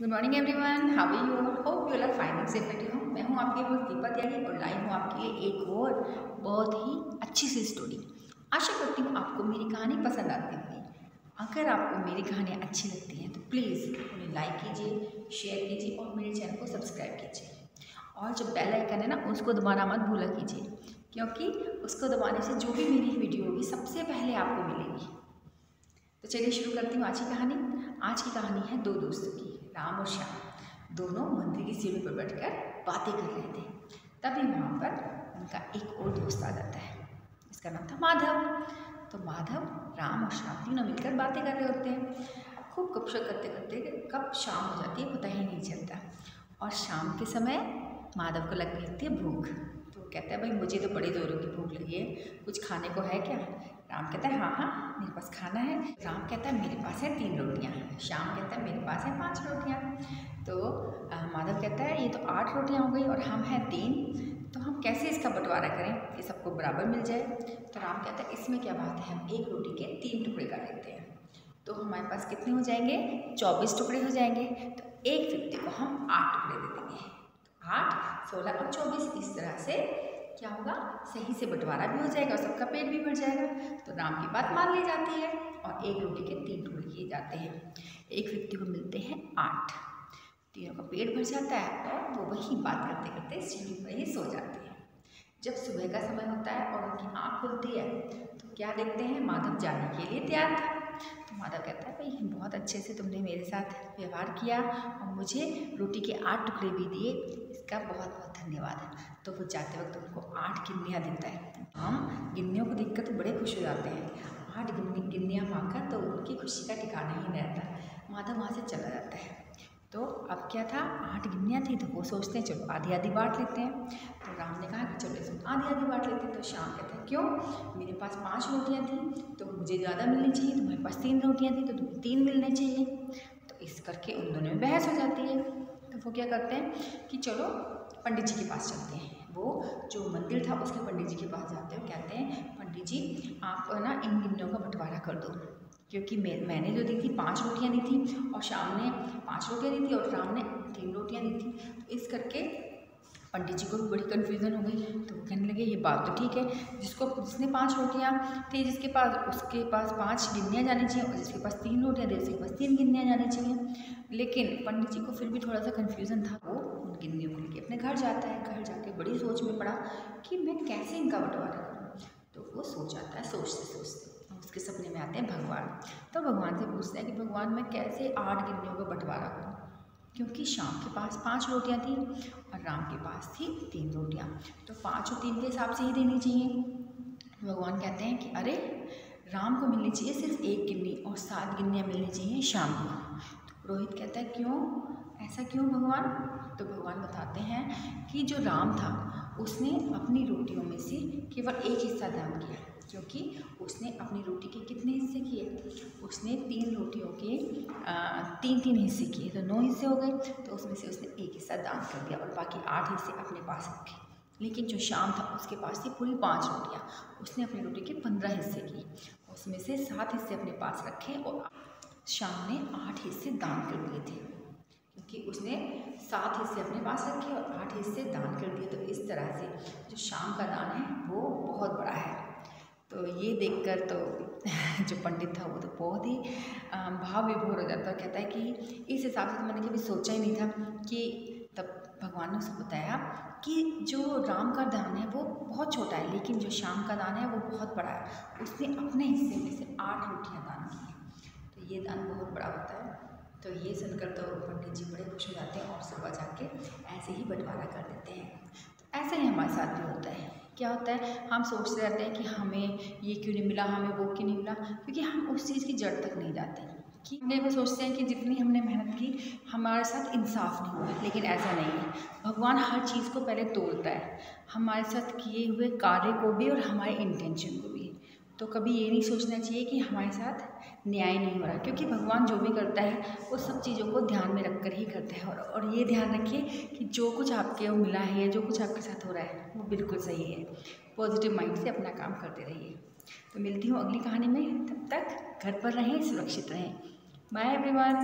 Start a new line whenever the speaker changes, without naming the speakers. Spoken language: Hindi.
Good morning everyone, how are you? Hope you are fine safe at home. मैं हूँ आपकी होस्ट दीपा त्यागी और लाई हूँ आपके लिए एक और बहुत ही अच्छी सी स्टोरी। आशा करती हूँ आपको मेरी कहानी पसंद आती होगी। अगर आपको मेरी कहानियाँ अच्छी लगती हैं तो प्लीज़ उन्हें लाइक कीजिए, शेयर कीजिए और मेरे चैनल को सब्सक्राइब कीजिए। और जो बेल आइकन है ना, उसको दबाना मत भूला कीजिए, क्योंकि उसको दबाने से जो भी मेरी वीडियो होगी सबसे पहले आपको मिलेगी। तो चलिए शुरू करती हूँ आज की कहानी। आज की कहानी है दो दोस्तों की, राम और श्याम। दोनों मंदिर की सीढ़ी पर बैठकर बातें कर रहे थे। तभी वहाँ पर उनका एक और दोस्त आ जाता है, इसका नाम था माधव। तो माधव, राम और श्याम तीनों मिलकर बातें कर रहे होते हैं। खूब गपशप करते करते कब शाम हो जाती है पता ही नहीं चलता। और शाम के समय माधव को लगती है भूख। तो कहता है, भाई मुझे तो बड़ी जोरों की भूख लगी है, कुछ खाने को है क्या? राम कहता है, हाँ हाँ मेरे पास खाना है। राम कहता है, मेरे पास है 3 रोटियाँ। श्याम कहता है, मेरे पास है 5 रोटियाँ। तो माधव कहता है, ये तो 8 रोटियाँ हो गई और हम हैं 3, तो हम कैसे इसका बंटवारा करें कि सबको बराबर मिल जाए? तो राम कहता है, इसमें क्या बात है, हम एक रोटी के 3 टुकड़े कर लेते हैं, तो हमारे पास कितने हो जाएंगे? 24 टुकड़े हो जाएंगे। तो एक व्यक्ति को हम 8 टुकड़े दे देंगे। 8, 16 और 24, इस तरह से क्या होगा, सही से बंटवारा भी हो जाएगा और सबका पेट भी भर जाएगा। तो राम की बात मान ली जाती है और एक रोटी के 3 टुकड़े किए जाते हैं। एक व्यक्ति को मिलते हैं 8, तीनों का पेट भर जाता है और वो वही बात करते करते सीढ़ी पर ही सो जाते हैं। जब सुबह का समय होता है और उनकी आँख खुलती है तो क्या देखते हैं, माधव जाने के लिए तैयार था। तो माधव कहता है, भाई बहुत अच्छे से तुमने मेरे साथ व्यवहार किया और मुझे रोटी के 8 टुकड़े भी दिए, इसका बहुत बहुत धन्यवाद। तो वो जाते वक्त उनको 8 गिन्नियाँ देता है। हम गिन्नियों को देखकर तो बड़े खुश हो जाते हैं। 8 गिन्नियाँ पाकर तो उनकी खुशी का ठिकाना ही नहीं रहता। माधव वहाँ से चला जाता है। तो अब क्या था, 8 गिन्नियाँ थी तो वो सोचते हैं चलो आधी आधी बांट लेते हैं। तो राम ने कहा कि चलो इसमें आधी आधी बांट लेते हैं। तो श्याम कहते हैं, क्यों? मेरे पास 5 रोटियाँ थी तो मुझे ज़्यादा मिलनी चाहिए, तुम्हारे पास 3 रोटियाँ थी तो तुम्हें 3 मिलने चाहिए। तो इस करके उन दोनों में बहस हो जाती है। तो वो क्या करते हैं कि चलो पंडित जी के पास चलते हैं। वो जो मंदिर था उसके पंडित जी के पास जाते हैं। कहते हैं, पंडित जी आप ना इन गिन्नियों का बंटवारा कर दो, क्योंकि मैंने जो दी थी 5 रोटियाँ दी थी और श्याम ने 5 रोटियाँ दी थी और राम ने 3 रोटियाँ दी थी। तो इस करके पंडित जी को भी बड़ी कन्फ्यूज़न हो गई। तो वो कहने लगे, ये बात तो ठीक है, जिसने 5 रोटियाँ थी जिसके पास, उसके पास 5 गिन्नियाँ जानी चाहिए और जिसके पास 3 रोटियाँ थी उसके पास 3 गिन्नियाँ जानी चाहिए। लेकिन पंडित जी को फिर भी थोड़ा सा कन्फ्यूज़न था। वो उन गिन्नियों को लेकर अपने घर जाता है। घर जाके बड़ी सोच में पड़ा कि मैं कैसे इनका बंटवारा करूँ। तो वो सोच आता है, सोचते सोचते उसके सपने में आते हैं भगवान। तो भगवान से पूछते हैं कि भगवान मैं कैसे 8 गिन्नियों का बंटवारा करूँ, क्योंकि श्याम के पास 5 रोटियाँ थी और राम के पास थी 3 रोटियाँ, तो 5 और 3 के हिसाब से ही देनी चाहिए। भगवान कहते हैं कि अरे, राम को मिलनी चाहिए सिर्फ 1 गिन्नी और 7 गिन्नियाँ मिलनी चाहिए श्याम को। तो रोहित कहता है, क्यों, ऐसा क्यों भगवान? तो भगवान बताते हैं कि जो राम था उसने अपनी रोटियों में से केवल एक हिस्सा दान किया, क्योंकि उसने अपनी रोटी के कितने हिस्से किए, उसने 3 रोटियों के 3-3 हिस्से किए, तो 9 हिस्से हो गए। तो उसमें से उसने एक हिस्सा दान कर दिया और बाकी 8 हिस्से अपने पास रखे। लेकिन जो श्याम था उसके पास थी पूरी 5 रोटियाँ, उसने अपनी रोटी के 15 हिस्से किए, उसमें से 7 हिस्से अपने पास रखे और श्याम ने 8 हिस्से दान कर दिए थे, क्योंकि उसने 7 हिस्से अपने पास रखे और 8 हिस्से दान कर दिए। तो इस तरह से जो श्याम का दान है वो बहुत बड़ा है। तो ये देखकर तो जो पंडित था वो तो बहुत ही भाव विभोर हो जाता है। कहता है कि इस हिसाब से तो मैंने कभी सोचा ही नहीं था। कि तब भगवान ने उसको बताया कि जो राम का दान है वो बहुत छोटा है, लेकिन जो श्याम का दान है वो बहुत बड़ा है। उसने अपने हिस्से में से 8 रोटियाँ दान की हैं, तो ये दान बहुत बड़ा होता है। तो ये सुनकर तो पंडित जी बड़े खुश हो जाते हैं और सुबह जाके ऐसे ही बंटवारा कर देते हैं। तो ऐसा ही हमारे साथ भी होता है। क्या होता है, हम सोचते रहते हैं कि हमें ये क्यों नहीं मिला, हमें वो क्यों नहीं मिला, क्योंकि हम उस चीज़ की जड़ तक नहीं जाते। कि हमने वो सोचते हैं कि जितनी हमने मेहनत की हमारे साथ इंसाफ नहीं हुआ, लेकिन ऐसा नहीं है। भगवान हर चीज़ को पहले तोलता है, हमारे साथ किए हुए कार्य को भी और हमारे इंटेंशन को भी। तो कभी ये नहीं सोचना चाहिए कि हमारे साथ न्याय नहीं हो रहा, क्योंकि भगवान जो भी करता है वो सब चीज़ों को ध्यान में रख कर ही करता है। और ये ध्यान रखिए कि जो कुछ आपके मिला है या जो कुछ आपके साथ हो रहा है वो बिल्कुल सही है। पॉजिटिव माइंड से अपना काम करते रहिए। तो मिलती हूँ अगली कहानी में, तब तक घर पर रहें, सुरक्षित रहें। Bye everyone.